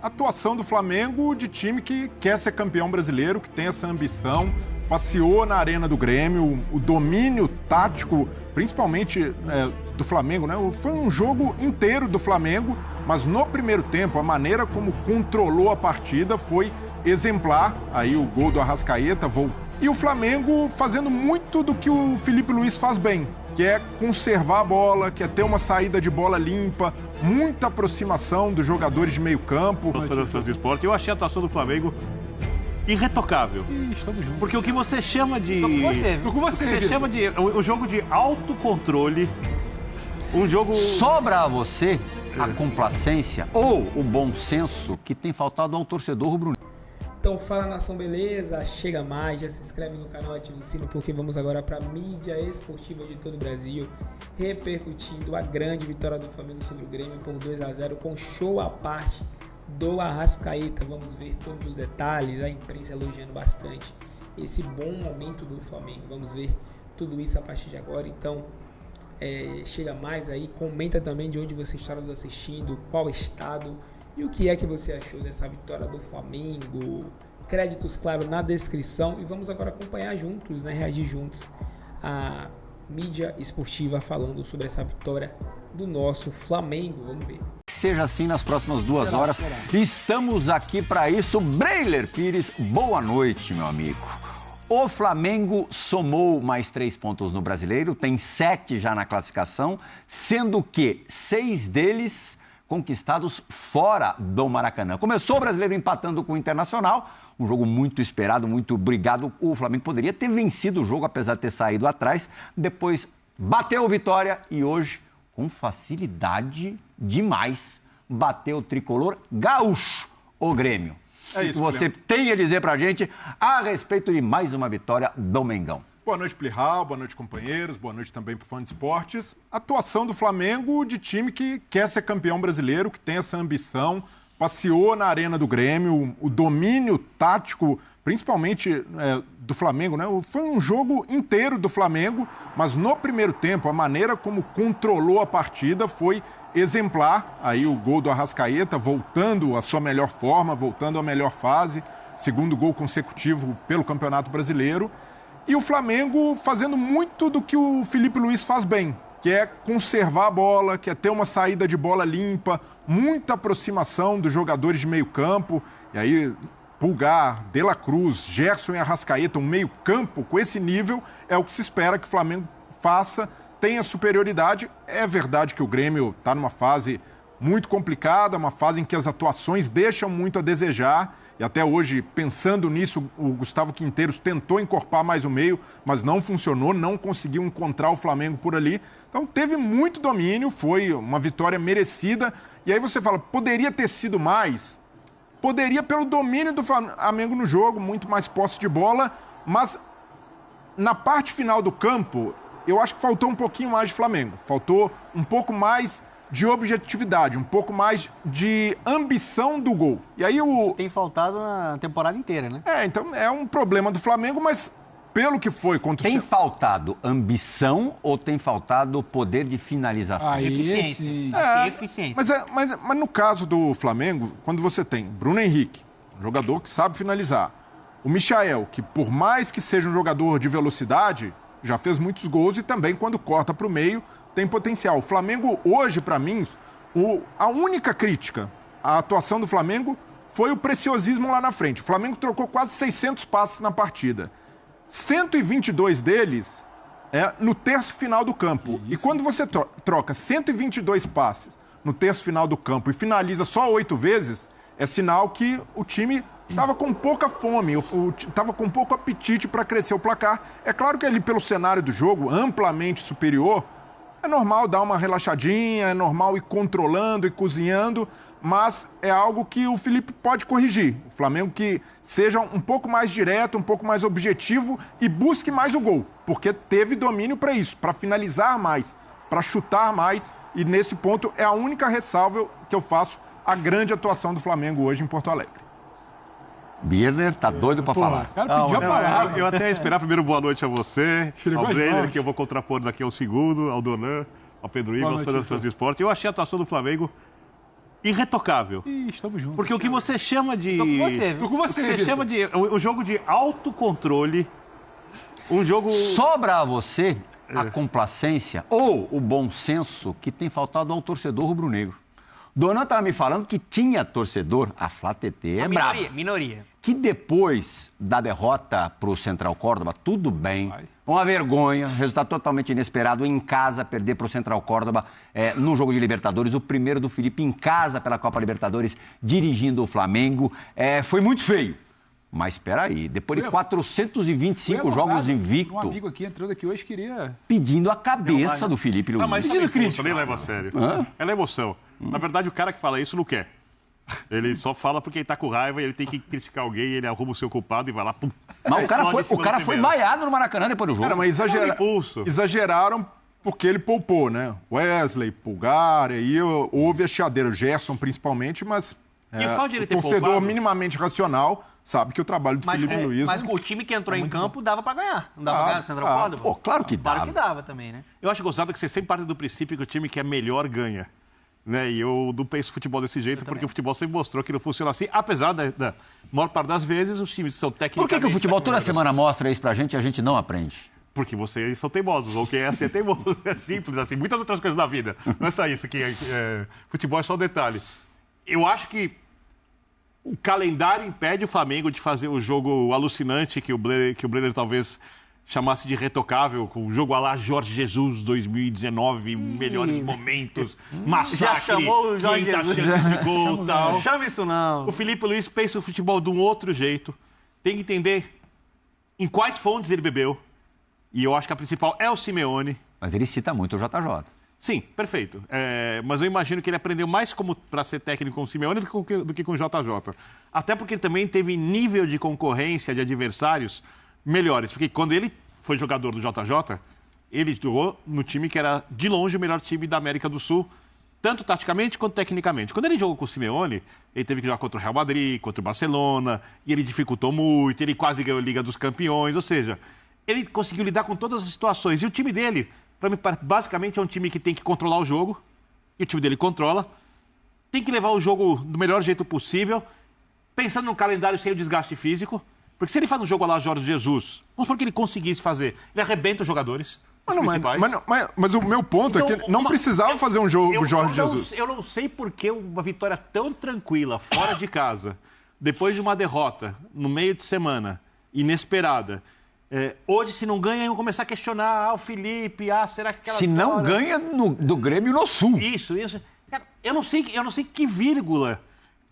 Atuação do Flamengo de time que quer ser campeão brasileiro, que tem essa ambição, passeou na arena do Grêmio, o domínio tático, principalmente do Flamengo, né? Foi um jogo inteiro do Flamengo, mas no primeiro tempo, a maneira como controlou a partida foi exemplar. Aí o gol do Arrascaeta voltou. E o Flamengo fazendo muito do que o Felipe Luiz faz bem, que é conservar a bola, que é ter uma saída de bola limpa, muita aproximação dos jogadores de meio campo. Eu achei a atuação do Flamengo irretocável. Estamos juntos. Porque o que você chama de... Tô com você. O que você chama de... O jogo de autocontrole, um jogo... Sobra a você a complacência ou o bom senso que tem faltado ao torcedor rubro-negro. Então fala, nação, beleza? Chega mais, já se inscreve no canal, ativa o sino, porque vamos agora para a mídia esportiva de todo o Brasil, repercutindo a grande vitória do Flamengo sobre o Grêmio por 2-0, com show à parte do Arrascaeta. Vamos ver todos os detalhes, a imprensa elogiando bastante esse bom momento do Flamengo. Vamos ver tudo isso a partir de agora. Então chega mais aí, comenta também de onde você está nos assistindo, qual estado. E o que é que você achou dessa vitória do Flamengo? Créditos, claro, na descrição. E vamos agora acompanhar juntos, né? Reagir juntos a mídia esportiva falando sobre essa vitória do nosso Flamengo. Vamos ver. Que seja assim nas próximas 2 horas. Estamos aqui para isso. Breiler Pires, boa noite, meu amigo. O Flamengo somou mais 3 pontos no Brasileiro, tem 7 já na classificação, sendo que 6 deles conquistados fora do Maracanã. Começou o Brasileiro empatando com o Internacional, um jogo muito esperado, muito brigado. O Flamengo poderia ter vencido o jogo, apesar de ter saído atrás. Depois bateu o Vitória e hoje, com facilidade demais, bateu o tricolor gaúcho, o Grêmio. É isso, você tem a dizer pra gente a respeito de mais uma vitória do Mengão. Boa noite, Plihal, boa noite, companheiros, boa noite também pro Fã de Esportes. Atuação do Flamengo de time que quer ser campeão brasileiro, que tem essa ambição, passeou na arena do Grêmio, o domínio tático, principalmente do Flamengo, né? Foi um jogo inteiro do Flamengo, mas no primeiro tempo, a maneira como controlou a partida foi exemplar. Aí o gol do Arrascaeta, voltando à sua melhor forma, voltando à melhor fase, segundo gol consecutivo pelo Campeonato Brasileiro. E o Flamengo fazendo muito do que o Felipe Luiz faz bem, que é conservar a bola, que é ter uma saída de bola limpa, muita aproximação dos jogadores de meio campo. E aí, Pulgar, De La Cruz, Gerson e Arrascaeta, um meio campo com esse nível, é o que se espera que o Flamengo faça, tenha superioridade. É verdade que o Grêmio está numa fase muito complicada, uma fase em que as atuações deixam muito a desejar. E até hoje, pensando nisso, o Gustavo Quinteiros tentou encorpar mais o meio, mas não funcionou, não conseguiu encontrar o Flamengo por ali. Então teve muito domínio, foi uma vitória merecida. E aí você fala, poderia ter sido mais? Poderia pelo domínio do Flamengo no jogo, muito mais posse de bola, mas na parte final do campo, eu acho que faltou um pouquinho mais de Flamengo. Faltou um pouco mais de objetividade, um pouco mais de ambição do gol. E aí Isso tem faltado na temporada inteira, né? Então é um problema do Flamengo, mas pelo que foi contra o... Tem faltado ambição ou tem faltado poder de finalização? Eficiência. Eficiência. Mas no caso do Flamengo, quando você tem Bruno Henrique, um jogador que sabe finalizar, o Michael, que por mais que seja um jogador de velocidade, já fez muitos gols e também quando corta para o meio, tem potencial. O Flamengo hoje, para mim, a única crítica à atuação do Flamengo foi o preciosismo lá na frente. O Flamengo trocou quase 600 passes na partida. 122 deles no terço final do campo. E quando você troca 122 passes no terço final do campo e finaliza só 8 vezes, é sinal que o time estava com pouca fome, estava com pouco apetite para crescer o placar. É claro que ele, pelo cenário do jogo, amplamente superior, é normal dar uma relaxadinha, é normal ir controlando e cozinhando, mas é algo que o Felipe pode corrigir. O Flamengo que seja um pouco mais direto, um pouco mais objetivo e busque mais o gol, porque teve domínio para isso, para finalizar mais, para chutar mais, e nesse ponto é a única ressalva que eu faço à grande atuação do Flamengo hoje em Porto Alegre. Birner tá doido pra falar. O cara pediu a palavra. Eu até ia esperar primeiro boa noite a você, ao Brenner, que eu vou contrapor daqui a um segundo, ao Donan, ao Pedro Igor, aos fãs do esporte. Eu achei a atuação do Flamengo irretocável. Estamos juntos. Porque o que você chama de... Tô com você, viu? Tô com você, O que você Vitor. chama de... O jogo de autocontrole, um jogo... Sobra a você a complacência ou o bom senso que tem faltado ao torcedor rubro-negro. Donan estava me falando que tinha torcedor, a Flá TT é brava, Minoria. que depois da derrota para o Central Córdoba, tudo bem, uma vergonha, resultado totalmente inesperado, em casa, perder para o Central Córdoba no jogo de Libertadores, o primeiro do Felipe em casa pela Copa Libertadores, dirigindo o Flamengo, foi muito feio. Mas espera aí, depois de 425 jogos invicto, Um amigo aqui entrando aqui hoje queria... pedindo a cabeça do Felipe Luiz. Não, mas Pedindo sabe que crítica. eu nem levo a sério. É emoção. Na verdade, o cara que fala isso não quer. Ele só fala porque ele tá com raiva e ele tem que criticar alguém, ele arruma o seu culpado e vai lá, pum. Mas Explode em cima o cara do foi primeiro. vaiado no Maracanã depois do jogo. Cara, mas impulso. exageraram porque ele poupou, né? Wesley, Pulgar, aí houve a chiadeira, o Gerson principalmente, mas E o fato de ele o ter torcedor poupado? minimamente racional sabe que o trabalho do Felipe Luiz... Mas com o time que entrou em campo, dava pra ganhar. Não dava pra ganhar com o Central Córdoba? Pô, claro que Claro dava. que dava também, né? Eu acho gozado que você sempre parte do princípio que o time que é melhor ganha. Né? E eu não penso futebol desse jeito, porque o futebol sempre mostrou que não funciona assim, apesar da maior parte das vezes os times são Por tecnicamente... que o futebol toda melhores. semana mostra isso pra gente e a gente não aprende? Porque vocês são teimosos, ou quem é assim é teimoso. É simples assim. Muitas outras coisas da vida. Não é só isso, futebol é só um detalhe. Eu acho que o calendário impede o Flamengo de fazer o jogo alucinante que o Brenner talvez chamasse de retocável, com o jogo à la Jorge Jesus 2019, melhores momentos, massacre, Já chamou o Jorge 500 Jesus. chances de gol e tal. Não chama isso não. O Felipe Luiz pensa o futebol de um outro jeito. Tem que entender em quais fontes ele bebeu. E eu acho que a principal é o Simeone. Mas ele cita muito o JJ. Sim, perfeito. Mas eu imagino que ele aprendeu mais para ser técnico com o Simeone do que com o JJ. Até porque ele também teve nível de concorrência de adversários melhores. Porque quando ele foi jogador do JJ, ele jogou no time que era, de longe, o melhor time da América do Sul, tanto taticamente quanto tecnicamente. Quando ele jogou com o Simeone, ele teve que jogar contra o Real Madrid, contra o Barcelona, e ele dificultou muito, ele quase ganhou a Liga dos Campeões, ou seja, ele conseguiu lidar com todas as situações. E o time dele, para mim, basicamente é um time que tem que controlar o jogo, e o time dele controla, tem que levar o jogo do melhor jeito possível, pensando no calendário sem o desgaste físico, porque se ele faz um jogo lá Jorge Jesus, vamos supor que ele conseguisse fazer, ele arrebenta os jogadores, os principais. Mas o meu ponto é que não precisava fazer um jogo Jorge eu Jesus. Eu não sei por que uma vitória tão tranquila, fora de casa, depois de uma derrota, no meio de semana, inesperada, hoje, se não ganha, iam começar a questionar o Felipe, será que aquela Se vitória... não ganha do Grêmio no Sul. Isso. Cara, eu não sei que vírgula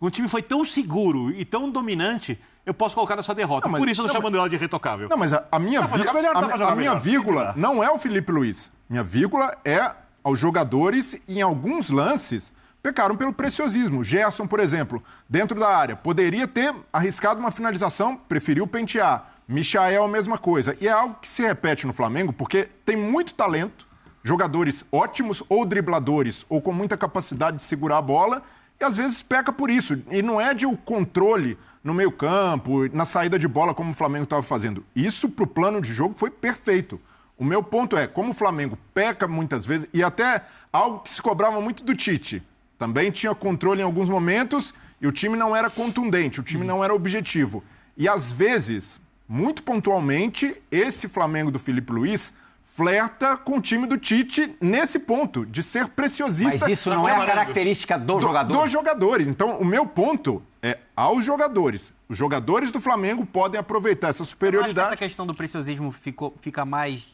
o time foi tão seguro e tão dominante, eu posso colocar nessa derrota. Não, mas- Por isso eu tô não, chamando ela de retocável. Não, mas a minha, Dá pra jogar melhor, dá pra jogar melhor. vírgula não é o Felipe Luiz. Minha vírgula é aos jogadores e, em alguns lances, pecaram pelo preciosismo. Gerson, por exemplo, dentro da área, poderia ter arriscado uma finalização, preferiu pentear. Michael, a mesma coisa. E é algo que se repete no Flamengo, porque tem muito talento, jogadores ótimos, ou dribladores, ou com muita capacidade de segurar a bola, e às vezes peca por isso. E não é de o controle no meio-campo, na saída de bola, como o Flamengo estava fazendo. Isso, para o plano de jogo, foi perfeito. O meu ponto é, como o Flamengo peca muitas vezes, e até algo que se cobrava muito do Tite, também tinha controle em alguns momentos, e o time não era contundente, o time não era objetivo. E às vezes, muito pontualmente, esse Flamengo do Felipe Luiz flerta com o time do Tite nesse ponto, de ser preciosista. Mas isso não é a característica do jogador? Dos jogadores. Então, o meu ponto é aos jogadores. Os jogadores do Flamengo podem aproveitar essa Eu acho que superioridade. essa questão do preciosismo fica mais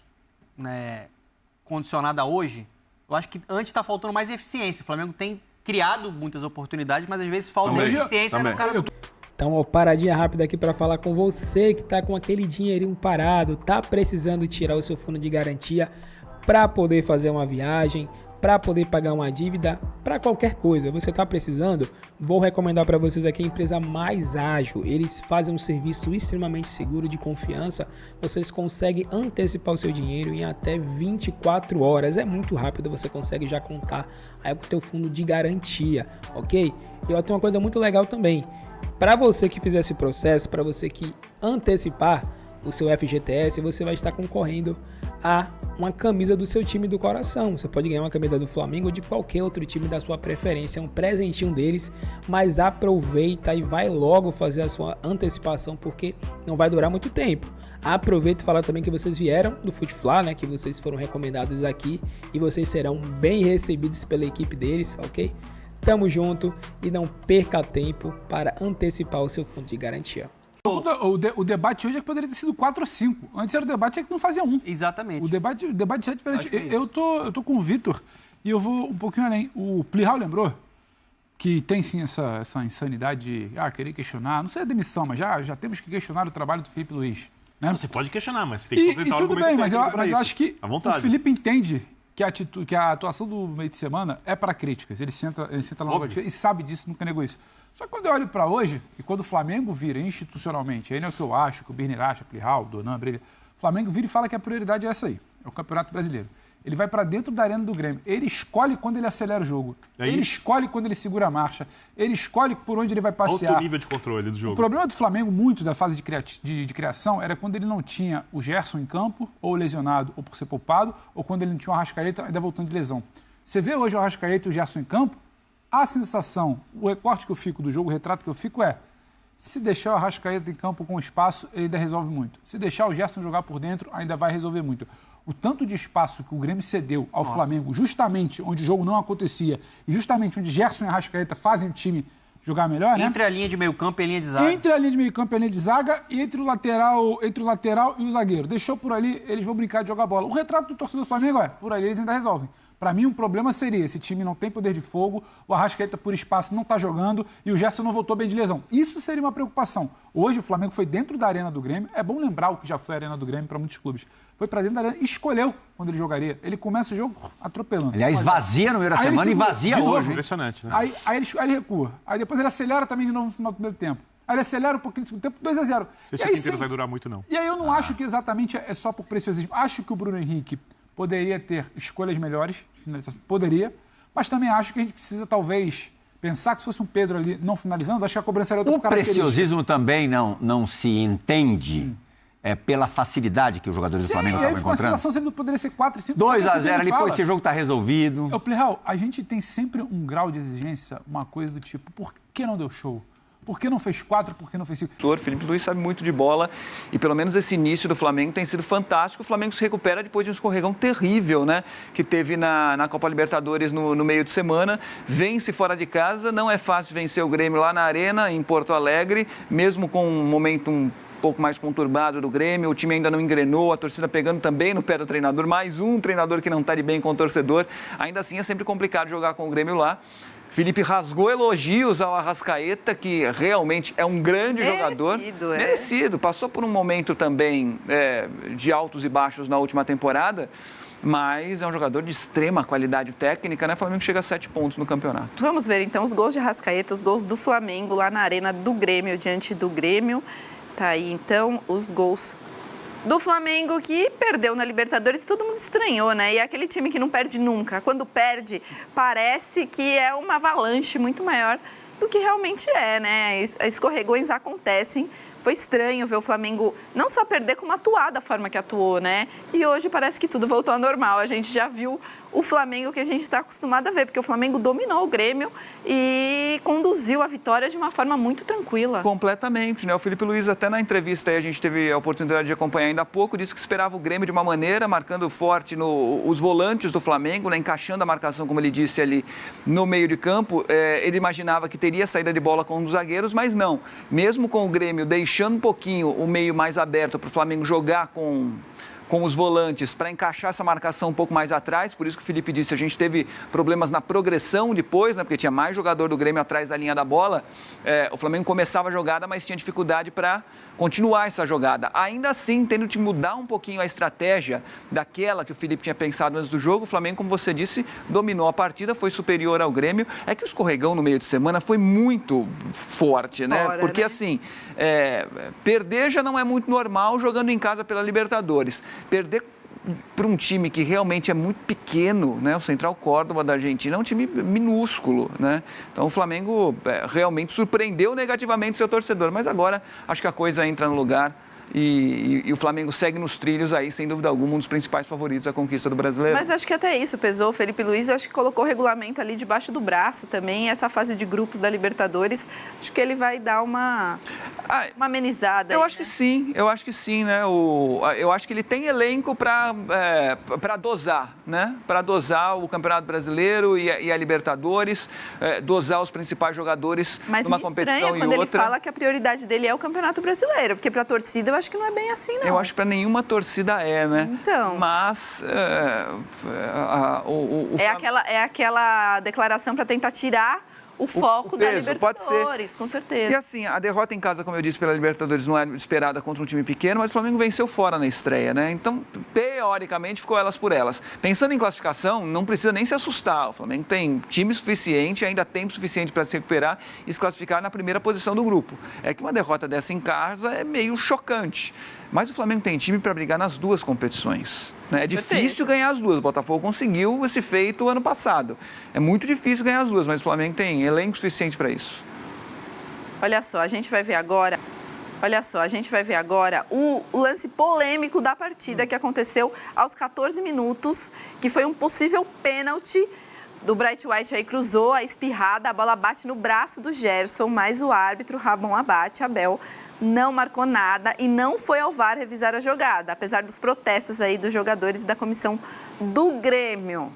condicionada hoje. Eu acho que antes está faltando mais eficiência. O Flamengo tem criado muitas oportunidades, mas às vezes falta Também, eficiência também. no cara. Então, ó, paradinha rápida aqui para falar com você que tá com aquele dinheirinho parado, tá precisando tirar o seu fundo de garantia para poder fazer uma viagem, para poder pagar uma dívida, para qualquer coisa. Você tá precisando? Vou recomendar para vocês aqui a empresa Mais Ágil. Eles fazem um serviço extremamente seguro, de confiança. Vocês conseguem antecipar o seu dinheiro em até 24 horas. É muito rápido, você consegue já contar aí com o teu fundo de garantia, ok? E ó, tem uma coisa muito legal também. Para você que fizer esse processo, para você que antecipar o seu FGTS, você vai estar concorrendo a uma camisa do seu time do coração. Você pode ganhar uma camisa do Flamengo ou de qualquer outro time da sua preferência. É um presentinho deles, mas aproveita e vai logo fazer a sua antecipação, porque não vai durar muito tempo. Aproveito e falar também que vocês vieram do Futefla, né? Que vocês foram recomendados aqui e vocês serão bem recebidos pela equipe deles, ok? Tamo junto e não perca tempo para antecipar o seu fundo de garantia. O debate hoje é que poderia ter sido 4 ou 5. Antes era o debate que não fazia 1. Exatamente. O debate já é diferente. Eu tô com o Vitor e eu vou um pouquinho além. O Plihal lembrou que tem sim essa insanidade de querer questionar, não sei a demissão, mas já temos que questionar o trabalho do Felipe Luiz. Né? Você pode questionar, mas você tem que apresentar o tudo argumento bem, mas eu acho que o Felipe entende que a atuação do meio de semana é para críticas. Ele senta lá no e sabe disso, nunca negou isso. Só que quando eu olho para hoje, e quando o Flamengo vira institucionalmente, aí não é o que eu acho, que o Birner acha, Plihal, Donan, Brilha, o Flamengo vira e fala que a prioridade é essa aí, é o Campeonato Brasileiro. Ele vai para dentro da arena do Grêmio. Ele escolhe quando ele acelera o jogo. Ele escolhe quando ele segura a marcha. Ele escolhe por onde ele vai passear. Alto nível de controle do jogo. O problema do Flamengo, muito da fase de criação, era quando ele não tinha o Gerson em campo, ou lesionado, ou por ser poupado, ou quando ele não tinha o Arrascaeta ainda voltando de lesão. Você vê hoje o Arrascaeta e o Gerson em campo, a sensação, o recorte que eu fico do jogo, o retrato que eu fico é: se deixar o Arrascaeta em campo com espaço, ele ainda resolve muito. Se deixar o Gerson jogar por dentro, ainda vai resolver muito. O tanto de espaço que o Grêmio cedeu ao Flamengo, justamente onde o jogo não acontecia, e justamente onde Gerson e Arrascaeta fazem o time jogar melhor, né? Entre a linha de meio campo e a linha de zaga. Entre a linha de meio campo e a linha de zaga, e entre o lateral e o zagueiro. Deixou por ali, eles vão brincar de jogar bola. O retrato do torcedor do Flamengo é: por ali eles ainda resolvem. Para mim, um problema seria: esse time não tem poder de fogo, o Arrascaeta por espaço não está jogando e o Gerson não voltou bem de lesão. Isso seria uma preocupação. Hoje o Flamengo foi dentro da arena do Grêmio. É bom lembrar o que já foi a arena do Grêmio para muitos clubes. Foi para dentro da arena e escolheu quando ele jogaria. Ele começa o jogo atropelando. Aliás, vazia no meio da semana e vazia hoje. Impressionante, né? Aí ele recua. Aí depois ele acelera também de novo no final do primeiro tempo. Aí ele acelera um pouquinho no segundo tempo, 2-0. Esse tempo inteiro vai durar muito, não. E aí eu não acho que exatamente é só por preciosismo. Acho que o Bruno Henrique poderia ter escolhas melhores, poderia, mas também acho que a gente precisa, talvez, pensar que se fosse um Pedro ali não finalizando, acho que a cobrança era outra característica. O preciosismo também não se entende pela facilidade que os jogadores do Flamengo estavam encontrando. A sensação sempre poderia ser 4 e 5. 2-0 ali, pô, esse jogo está resolvido. O Plihal, a gente tem sempre um grau de exigência, uma coisa do tipo: por que não deu show? Por que não fez 4? Por que não fez 5? O Felipe Luiz sabe muito de bola e pelo menos esse início do Flamengo tem sido fantástico. O Flamengo se recupera depois de um escorregão terrível, né? Que teve na Copa Libertadores no meio de semana. Vence fora de casa, não é fácil vencer o Grêmio lá na Arena, em Porto Alegre, mesmo com um momento um pouco mais conturbado do Grêmio, o time ainda não engrenou, a torcida pegando também no pé do treinador, mais um treinador que não está de bem com o torcedor. Ainda assim é sempre complicado jogar com o Grêmio lá. Felipe rasgou elogios ao Arrascaeta, que realmente é um grande jogador. Merecido. Passou por um momento também de altos e baixos na última temporada, mas é um jogador de extrema qualidade técnica, né? O Flamengo chega a 7 pontos no campeonato. Vamos ver então os gols de Arrascaeta, os gols do Flamengo lá na Arena do Grêmio, diante do Grêmio. Tá aí então os gols do Flamengo, que perdeu na Libertadores, todo mundo estranhou, né? E é aquele time que não perde nunca. Quando perde, parece que é uma avalanche muito maior do que realmente é, né? Escorregões acontecem. Foi estranho ver o Flamengo não só perder, como atuar da forma que atuou, né? E hoje parece que tudo voltou ao normal. A gente já viu o Flamengo que a gente está acostumado a ver, porque o Flamengo dominou o Grêmio e conduziu a vitória de uma forma muito tranquila. Completamente, né? O Felipe Luiz, até na entrevista aí, a gente teve a oportunidade de acompanhar ainda há pouco, disse que esperava o Grêmio de uma maneira, marcando forte os volantes do Flamengo, né? Encaixando a marcação, como ele disse ali, no meio de campo. Ele imaginava que teria saída de bola com os zagueiros, mas não. Mesmo com o Grêmio deixando um pouquinho o meio mais aberto para o Flamengo jogar com os volantes para encaixar essa marcação um pouco mais atrás, por isso que o Felipe disse, a gente teve problemas na progressão depois, né, porque tinha mais jogador do Grêmio atrás da linha da bola, o Flamengo começava a jogada, mas tinha dificuldade para continuar essa jogada. Ainda assim, tendo de mudar um pouquinho a estratégia daquela que o Felipe tinha pensado antes do jogo, o Flamengo, como você disse, dominou a partida, foi superior ao Grêmio. É que o escorregão no meio de semana foi muito forte, né? Porque assim, perder já não é muito normal jogando em casa pela Libertadores. Perder para um time que realmente é muito pequeno, né? O Central Córdoba da Argentina é um time minúsculo, né? Então o Flamengo realmente surpreendeu negativamente o seu torcedor, mas agora acho que a coisa entra no lugar E o Flamengo segue nos trilhos aí, sem dúvida alguma, um dos principais favoritos à conquista do Brasileiro. Mas acho que até isso pesou. O Felipe Luiz, eu acho que colocou o regulamento ali debaixo do braço também. Essa fase de grupos da Libertadores, acho que ele vai dar uma amenizada. Eu aí, acho que sim, né? Eu acho que ele tem elenco para dosar, né? Para dosar o Campeonato Brasileiro e a Libertadores, dosar os principais jogadores numa competição e outra. Mas quando ele fala que a prioridade dele é o Campeonato Brasileiro, porque para a torcida eu acho que não é bem assim, não. Eu acho que para nenhuma torcida né? Então. Mas é aquela declaração para tentar tirar o foco da Libertadores, com certeza. E assim, a derrota em casa, como eu disse, pela Libertadores não era esperada contra um time pequeno, mas o Flamengo venceu fora na estreia, né? Então, teoricamente, ficou elas por elas. Pensando em classificação, não precisa nem se assustar. O Flamengo tem time suficiente, ainda tempo suficiente para se recuperar e se classificar na primeira posição do grupo. É que uma derrota dessa em casa é meio chocante. Mas o Flamengo tem time para brigar nas duas competições. Né? É difícil ganhar as duas. O Botafogo conseguiu esse feito ano passado. É muito difícil ganhar as duas, mas o Flamengo tem elenco suficiente para isso. Olha só, a gente vai ver agora o lance polêmico da partida que aconteceu aos 14 minutos, que foi um possível pênalti do Bright White. Aí cruzou a espirrada, a bola bate no braço do Gerson, mas o árbitro Ramon Abel não marcou nada e não foi ao VAR revisar a jogada, apesar dos protestos aí dos jogadores da comissão do Grêmio.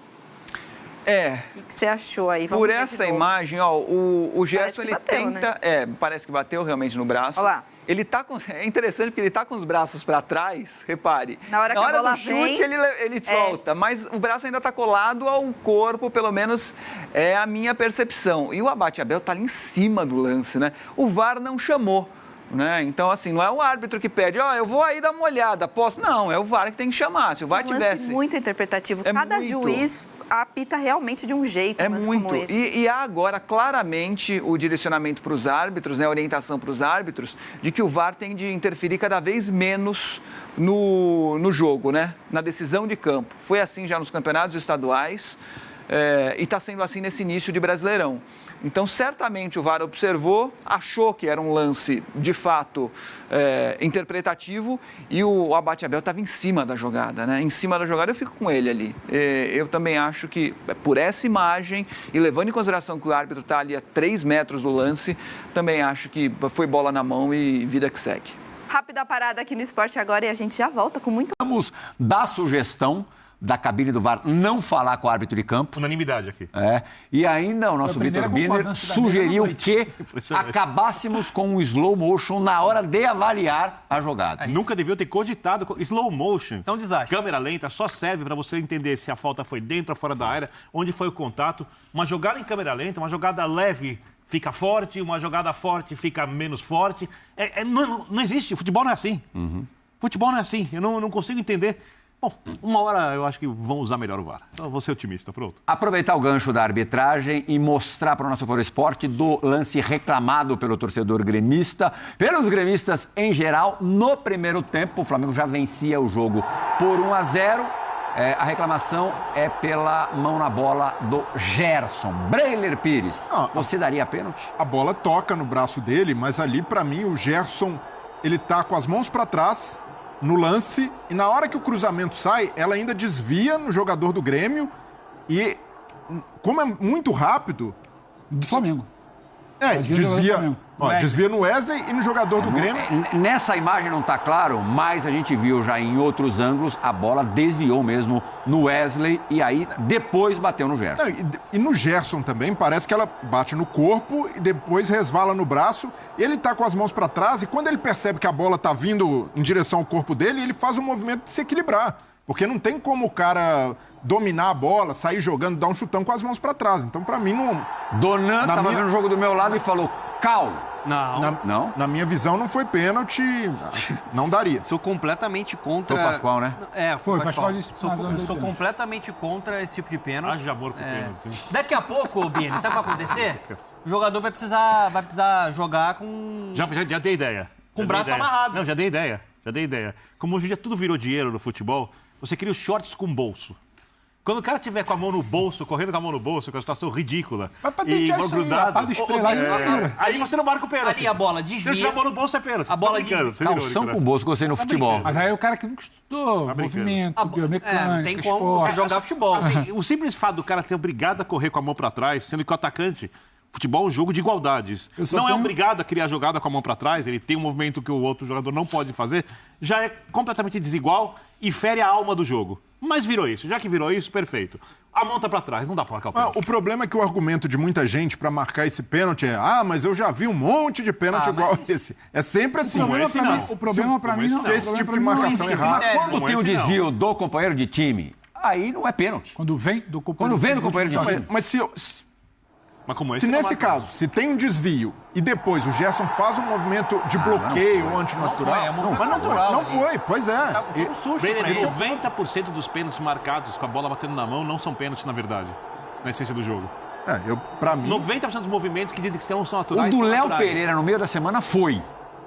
O que você achou aí? Por essa imagem, o Gerson, ele tenta... Né? Parece que bateu realmente no braço. Olha lá. Ele tá com... É interessante porque ele tá com os braços para trás, repare. Na hora do chute, ele solta, mas o braço ainda tá colado ao corpo, pelo menos é a minha percepção. E o Abel tá ali em cima do lance, né? O VAR não chamou. Né? Então, assim, não é o árbitro que pede, eu vou aí dar uma olhada, posso? Não, é o VAR que tem que chamar. Se o VAR tivesse... muito interpretativo. Cada juiz apita realmente de um jeito. Como esse. E há agora, claramente, o direcionamento para os árbitros, né, a orientação para os árbitros, de que o VAR tem de interferir cada vez menos no jogo, né? Na decisão de campo. Foi assim já nos campeonatos estaduais e está sendo assim nesse início de Brasileirão. Então, certamente, o VAR observou, achou que era um lance, de fato, interpretativo e o Abel estava em cima da jogada, né? Em cima da jogada, eu fico com ele ali. Eu também acho que, por essa imagem e levando em consideração que o árbitro está ali a 3 metros do lance, também acho que foi bola na mão e vida que segue. Rápida parada aqui no Esporte Agora e a gente já volta com muito... Vamos dar sugestão da cabine do VAR não falar com o árbitro de campo. Unanimidade aqui. E ainda o nosso Vitor Birner sugeriu que acabássemos com o slow motion na hora de avaliar a jogada. Nunca deviam ter cogitado. Slow motion, é um desastre. Câmera lenta, só serve para você entender se a falta foi dentro ou fora da área, onde foi o contato. Uma jogada em câmera lenta, uma jogada leve fica forte, uma jogada forte fica menos forte. Não existe. Futebol não é assim. Futebol não é assim. Eu não consigo entender. Bom, uma hora eu acho que vão usar melhor o VAR. Então, eu vou ser otimista, pronto. Aproveitar o gancho da arbitragem e mostrar para o nosso Foro Esporte do lance reclamado pelo torcedor gremista, pelos gremistas em geral. No primeiro tempo, o Flamengo já vencia o jogo por 1-0. A reclamação é pela mão na bola do Gerson. Breiler Pires, você daria pênalti? A bola toca no braço dele, mas ali, para mim, o Gerson, ele tá com as mãos para trás no lance, e na hora que o cruzamento sai, ela ainda desvia no jogador do Grêmio e, como é muito rápido... Do Flamengo. Desvia no Wesley e no jogador do Grêmio. Nessa imagem não está claro, mas a gente viu já em outros ângulos, a bola desviou mesmo no Wesley e aí depois bateu no Gerson. E no Gerson também, parece que ela bate no corpo e depois resvala no braço. Ele está com as mãos para trás e quando ele percebe que a bola está vindo em direção ao corpo dele, ele faz um movimento de se equilibrar. Porque não tem como o cara dominar a bola, sair jogando, dar um chutão com as mãos para trás. Então, para mim, não... Donan estava vendo o jogo do meu lado e falou, cal. Não. Na minha visão, não foi pênalti, não daria. Sou completamente contra... Foi o Pascoal, né? Foi o Pascoal. Eu sou completamente contra esse tipo de pênalti. Haja amor com pênalti. Daqui a pouco, Bini, sabe o que vai acontecer? O jogador vai precisar jogar com... Já dei ideia. Com o braço amarrado. Não, já dei ideia. Como hoje em dia tudo virou dinheiro no futebol, você cria os shorts com bolso. Quando o cara tiver com a mão no bolso, correndo com a mão no bolso, com a situação ridícula, Vai patentear isso aí, grudado, rapaz do spray lá e não vira. aí você não marca o pênalti. Ali a bola Se desvia. ele tiver a mão no bolso, é pênalti. A bola Calção com bolso, gostei no futebol. Mas aí é o cara que nunca estudou Tá brincando. movimento, biomecânica, tem como você esporte. jogar futebol. Assim, o simples fato do cara ter obrigado a correr com a mão para trás, sendo que o atacante, futebol é um jogo de igualdades. Eu só Não é tenho- obrigado a criar jogada com a mão para trás, ele tem um movimento que o outro jogador não pode fazer, já é completamente desigual e fere a alma do jogo. Mas virou isso. Já que virou isso, perfeito. A mão tá para trás, não dá para marcar o pênalti. O problema é que o argumento de muita gente para marcar esse pênalti é: mas eu já vi um monte de pênalti igual esse. É sempre assim. O problema pra mim não Se esse tipo de não é marcação esse. errada. Quando tem um desvio do companheiro de time, aí não é pênalti. Quando vem do companheiro. Quando vem do companheiro de time. Mas Mas como esse se não nesse marca. caso, se tem um desvio e depois o Gerson faz um movimento de bloqueio ou antinatural. Não foi, é um movimento mas natural, não né? foi, pois é. Foi um susto. Brenner, pra ele. 90% dos pênaltis marcados com a bola batendo na mão não são pênaltis, na verdade, na essência do jogo. Pra mim, 90% dos movimentos que dizem que não são O naturais do são Léo naturais. Pereira no meio da semana foi.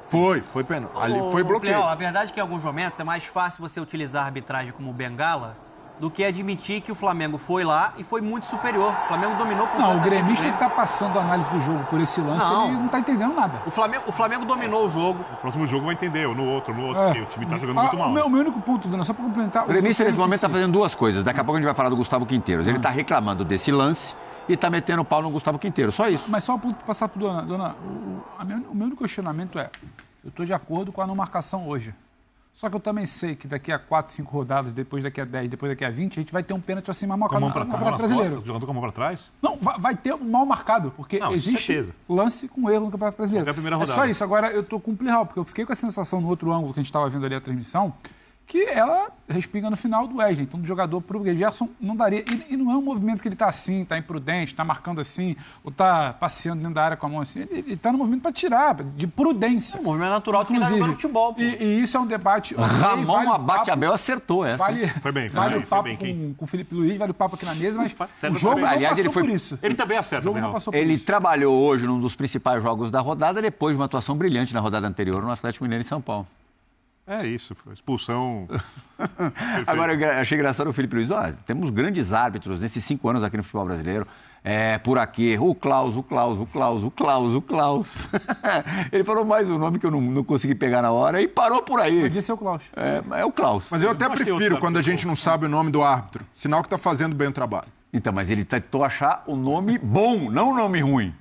foi pênalti. Ali foi bloqueio. Léo, a verdade é que em alguns momentos é mais fácil você utilizar a arbitragem como bengala do que admitir que o Flamengo foi lá e foi muito superior. O Flamengo dominou Não, o completamente gremista Grêmio. que tá passando a análise do jogo por esse lance, Não. ele não tá entendendo nada. O Flamengo dominou o jogo. No próximo jogo vai entender, ou no outro, porque o time tá jogando Ah, muito mal. O meu único ponto, Dona, só pra complementar. O gremista nesse momento está fazendo. fazendo duas coisas. Daqui a pouco a gente vai falar do Gustavo Quinteiros. Ele está reclamando desse lance e está metendo o pau no Gustavo Quinteiro. Só isso. Mas só um ponto para passar para Dona. Dona, o meu único questionamento é: eu estou de acordo com a não marcação hoje. Só que eu também sei que daqui a 4, 5 rodadas, depois daqui a 10, depois daqui a 20, a gente vai ter um pênalti assim mal Com a marcado mão no pra Campeonato trás, Brasileiro. jogando com a mão pra trás? Não, vai ter um mal marcado, porque Não, existe certeza. lance com erro no Campeonato Brasileiro. Até a primeira É rodada. só isso. Agora, eu tô com um plihal, porque eu fiquei com a sensação no outro ângulo que a gente estava vendo ali a transmissão, que ela respinga no final do Wesley. Então, do jogador pro Gerson não daria. E não é um movimento que ele tá assim, tá imprudente, tá marcando assim, ou tá passeando dentro da área com a mão assim. Ele tá no movimento para tirar, de prudência. É um movimento natural que ele tá jogando futebol. Pô. E isso é um debate. Ramon vale o Abate papo, Abel acertou essa. Vale, Foi bem, vale foi o papo bem, Kim. com o Felipe Luiz, vale o papo aqui na mesa, mas Certo, o jogo também. não Aliás, passou ele foi- por isso. Ele também O acerta, jogo bem, não Raul. passou por Ele isso. trabalhou hoje num dos principais jogos da rodada, depois de uma atuação brilhante na rodada anterior no Atlético Mineiro em São Paulo. É isso, foi expulsão. Agora, eu achei engraçado o Felipe Luiz. Temos grandes árbitros nesses 5 anos aqui no futebol brasileiro. Por aqui, o Klaus. Ele falou mais um nome que eu não consegui pegar na hora e parou por aí. Podia ser o Klaus. É o Klaus. Mas eu até Acho que tem prefiro outro quando a árbitro gente não sabe o nome do árbitro. Sinal que tá fazendo bem o trabalho. Então, mas ele tentou achar o nome bom, não o nome ruim.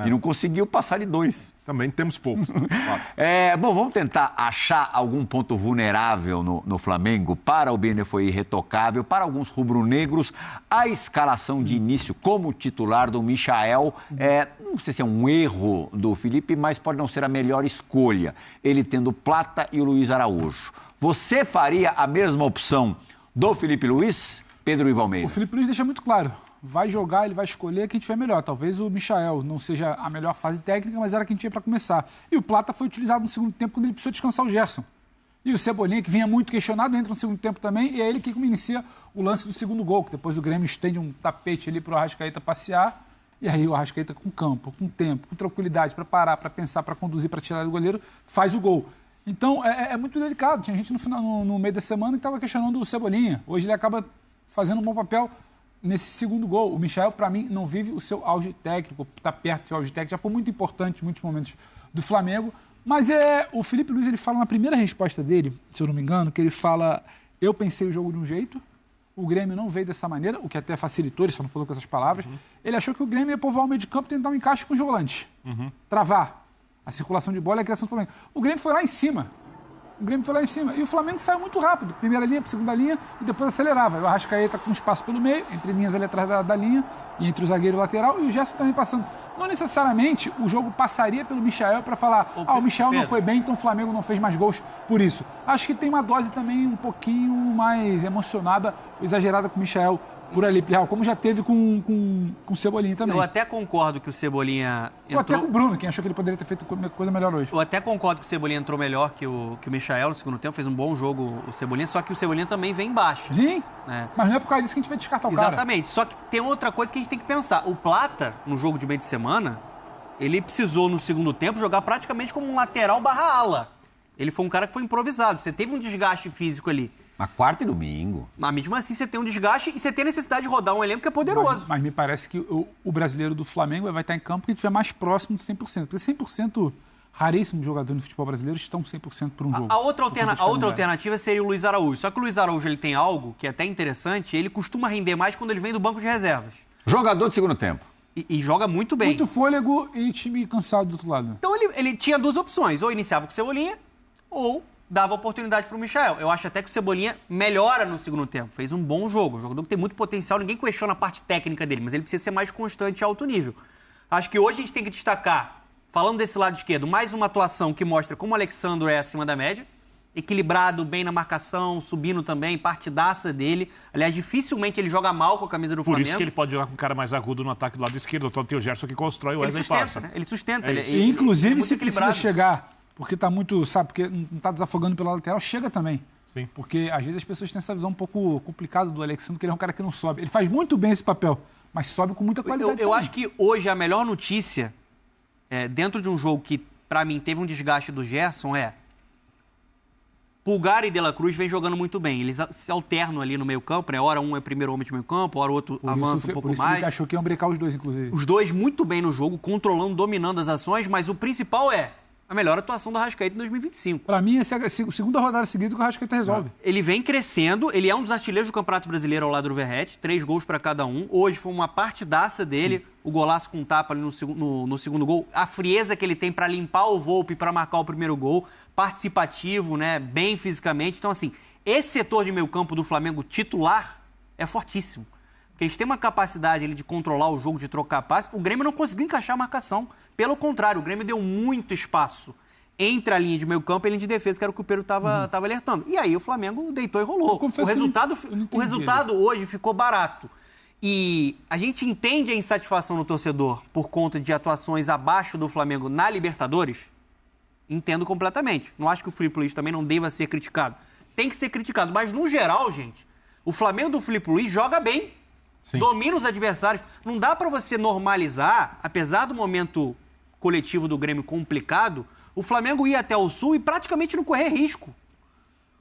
E não conseguiu passar de 2. Também temos poucos. Fato. Bom, vamos tentar achar algum ponto vulnerável no Flamengo. Para o Birner foi irretocável. Para alguns rubro-negros, a escalação de início como titular do Michael, não sei se é um erro do Felipe, mas pode não ser a melhor escolha. Ele tendo Plata e o Luiz Araújo. Você faria a mesma opção do Felipe Luiz, Pedro Ivo Almeida? O Felipe Luiz deixa muito claro. Vai jogar, ele vai escolher quem tiver melhor. Talvez o Michael não seja a melhor fase técnica, mas era quem tinha para começar. E o Plata foi utilizado no segundo tempo quando ele precisou descansar o Gerson. E o Cebolinha, que vinha muito questionado, entra no segundo tempo também, e é ele que inicia o lance do segundo gol, que depois o Grêmio estende um tapete ali para o Arrascaeta passear, e aí o Arrascaeta com campo, com tempo, com tranquilidade para parar, para pensar, para conduzir, para tirar do goleiro, faz o gol. Então é muito delicado. Tinha gente no meio da semana que estava questionando o Cebolinha. Hoje ele acaba fazendo um bom papel nesse segundo gol. O Michael, para mim, não vive o seu auge técnico, está perto do seu auge técnico, já foi muito importante em muitos momentos do Flamengo, mas o Felipe Luiz, ele fala na primeira resposta dele, se eu não me engano, que ele fala: eu pensei o jogo de um jeito, o Grêmio não veio dessa maneira, o que até facilitou, ele só não falou com essas palavras. Ele achou que o Grêmio ia povoar o meio de campo e tentar um encaixe com os volantes, travar a circulação de bola e a criação do Flamengo. O Grêmio foi lá em cima. E o Flamengo saiu muito rápido. Primeira linha para segunda linha e depois acelerava. O Arrascaeta com espaço pelo meio, entre linhas ali atrás da linha e entre o zagueiro e o lateral, e o Gerson também passando. Não necessariamente o jogo passaria pelo Michael para falar: o Michael não foi bem, então o Flamengo não fez mais gols por isso. Acho que tem uma dose também um pouquinho mais emocionada, exagerada com o Michael por ali, como já teve com o Cebolinha também. Eu até concordo que o Cebolinha Ou até com o Bruno, quem achou que ele poderia ter feito coisa melhor hoje. Eu até concordo que o Cebolinha entrou melhor que o Michael no segundo tempo, fez um bom jogo o Cebolinha, só que o Cebolinha também vem embaixo. Sim, né? Mas não é por causa disso que a gente vai descartar o cara. Exatamente, só que tem outra coisa que a gente tem que pensar. O Plata, no jogo de meio de semana, ele precisou no segundo tempo jogar praticamente como um lateral /ala. Ele foi um cara que foi improvisado, você teve um desgaste físico ali. Mas quarta e domingo. Mas mesmo assim você tem um desgaste e você tem a necessidade de rodar um elenco que é poderoso. Mas me parece que o brasileiro do Flamengo vai estar em campo que estiver mais próximo de 100%. Porque 100%, raríssimos jogadores no futebol brasileiro estão 100% por um jogo. A outra alternativa seria o Luiz Araújo. Só que o Luiz Araújo ele tem algo que é até interessante, ele costuma render mais quando ele vem do banco de reservas. Jogador de segundo tempo. E joga muito bem. Muito fôlego e time cansado do outro lado. Então ele tinha duas opções, ou iniciava com o Cebolinha, ou dava oportunidade para o Michael. Eu acho até que o Cebolinha melhora no segundo tempo. Fez um bom jogo. Um jogador que tem muito potencial. Ninguém questiona a parte técnica dele, mas ele precisa ser mais constante e alto nível. Acho que hoje a gente tem que destacar, falando desse lado esquerdo, mais uma atuação que mostra como o Alexandre é acima da média. Equilibrado, bem na marcação, subindo também, partidaça dele. Aliás, dificilmente ele joga mal com a camisa do Flamengo. Por isso que ele pode jogar com um cara mais agudo no ataque do lado esquerdo. Então tem o Gerson que constrói, o Wesley passa. Né? Ele sustenta. Inclusive, se precisa chegar... Porque tá muito, sabe, porque não tá desafogando pela lateral, chega também. Sim. Porque às vezes as pessoas têm essa visão um pouco complicada do Alexandre, que ele é um cara que não sobe. Ele faz muito bem esse papel, mas sobe com muita qualidade. Eu acho que hoje a melhor notícia, dentro de um jogo que, pra mim, teve um desgaste do Gerson, Pulgar e De La Cruz vem jogando muito bem. Eles se alternam ali no meio campo, né? Hora um é primeiro homem de meio campo, hora o outro avança um pouco mais. Ele achou que iam brincar os dois, inclusive. Os dois muito bem no jogo, controlando, dominando as ações, mas o principal a melhor atuação do Arrascaeta em 2025. Para mim, essa é a segunda rodada seguida que o Arrascaeta resolve. Ele vem crescendo, ele é um dos artilheiros do Campeonato Brasileiro ao lado do Verratti, 3 gols para cada um. Hoje foi uma partidaça dele, o golaço com tapa ali no segundo gol. A frieza que ele tem para limpar o Volpi para marcar o primeiro gol, participativo, né, bem fisicamente. Então, assim, esse setor de meio campo do Flamengo titular é fortíssimo. Porque eles têm uma capacidade ali de controlar o jogo, de trocar passe. O Grêmio não conseguiu encaixar a marcação. Pelo contrário, o Grêmio deu muito espaço entre a linha de meio campo e a linha de defesa, que era o que o Pedro estava alertando. E aí o Flamengo deitou e rolou. O resultado hoje ficou barato. E a gente entende a insatisfação no torcedor por conta de atuações abaixo do Flamengo na Libertadores. Entendo completamente. Não acho que o Filipe Luiz também não deva ser criticado. Tem que ser criticado. Mas, no geral, gente, o Flamengo do Filipe Luiz joga bem. Sim. Domina os adversários. Não dá para você normalizar, apesar do momento coletivo do Grêmio complicado, o Flamengo ia até o Sul e praticamente não correr risco.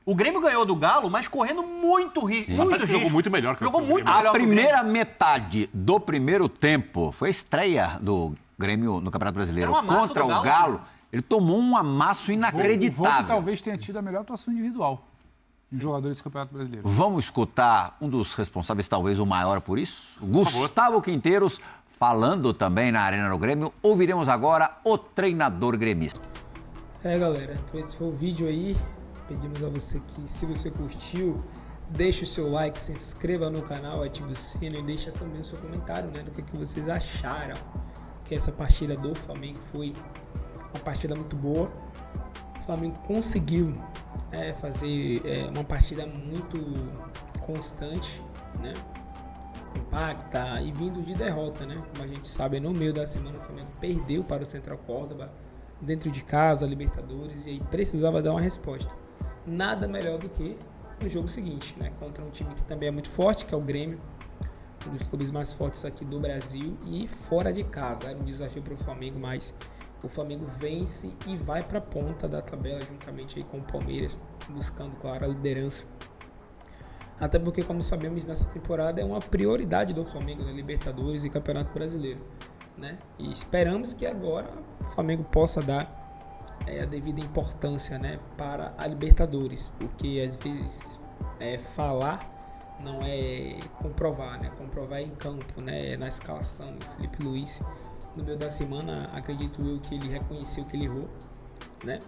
O Grêmio ganhou do Galo, mas correndo muito risco. Jogou muito melhor. Jogou muito melhor. A primeira metade do primeiro tempo foi a estreia do Grêmio no Campeonato Brasileiro contra o Galo. Ele tomou um amasso inacreditável. O Volpi talvez tenha tido a melhor atuação individual de jogadores do Campeonato Brasileiro. Vamos escutar um dos responsáveis, talvez o maior por isso, Gustavo Quinteiros, falando também na Arena do Grêmio. Ouviremos agora o treinador gremista. Galera, então esse foi o vídeo aí. Pedimos a você que, se você curtiu, deixe o seu like, se inscreva no canal, ative o sino e deixa também o seu comentário, né, do que vocês acharam. Que essa partida do Flamengo foi uma partida muito boa. O Flamengo conseguiu fazer uma partida muito constante, né, compacta e vindo de derrota, né? Como a gente sabe, no meio da semana o Flamengo perdeu para o Central Córdoba, dentro de casa, Libertadores, e aí precisava dar uma resposta. Nada melhor do que no jogo seguinte, né? Contra um time que também é muito forte, que é o Grêmio, um dos clubes mais fortes aqui do Brasil, e fora de casa. Era um desafio para o Flamengo, mas o Flamengo vence e vai para a ponta da tabela, juntamente aí com o Palmeiras, buscando, claro, a liderança. Até porque, como sabemos, nessa temporada é uma prioridade do Flamengo na Libertadores e Campeonato Brasileiro, né? E esperamos que agora o Flamengo possa dar a devida importância, né, para a Libertadores, porque às vezes falar não é comprovar, né? Comprovar em campo, né? Na escalação. O Filipe Luiz, no meio da semana, acredito eu que ele reconheceu que ele errou, né?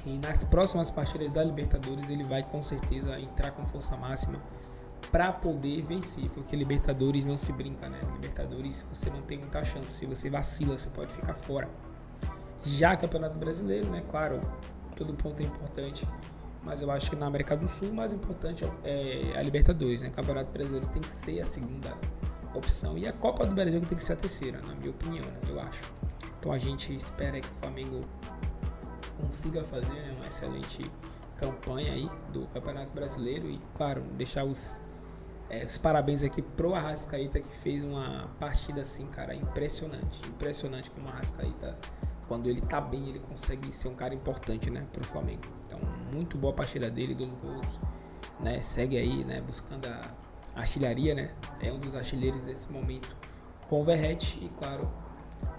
E nas próximas partidas da Libertadores ele vai com certeza entrar com força máxima para poder vencer, porque Libertadores não se brinca, né? Libertadores você não tem muita chance, se você vacila você pode ficar fora. Já Campeonato Brasileiro, né? Claro, todo ponto é importante, mas eu acho que na América do Sul o mais importante é a Libertadores, né? Campeonato Brasileiro tem que ser a segunda opção e a Copa do Brasil tem que ser a terceira, na minha opinião, né? Eu acho. Então a gente espera que o Flamengo consiga fazer, né, uma excelente campanha aí do Campeonato Brasileiro e, claro, deixar os parabéns aqui pro Arrascaeta, que fez uma partida assim, cara, impressionante como o Arrascaeta, quando ele tá bem, ele consegue ser um cara importante, né, pro Flamengo. Então, muito boa a partida dele, 2 gols, né? Segue aí, né? Buscando a artilharia, né? É um dos artilheiros nesse momento com o Verratti e, claro,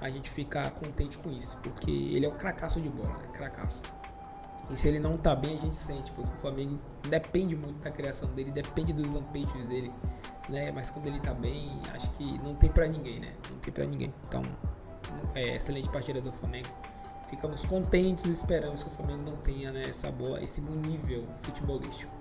a gente fica contente com isso, porque ele é um cracaço de bola, né? Cracaço. E se ele não tá bem, a gente sente, porque o Flamengo depende muito da criação dele, depende dos zampeiros dele, né? Mas quando ele tá bem, acho que não tem pra ninguém, né? Não tem pra ninguém. Então, excelente partida do Flamengo. Ficamos contentes e esperamos que o Flamengo mantenha, né, esse bom nível futebolístico.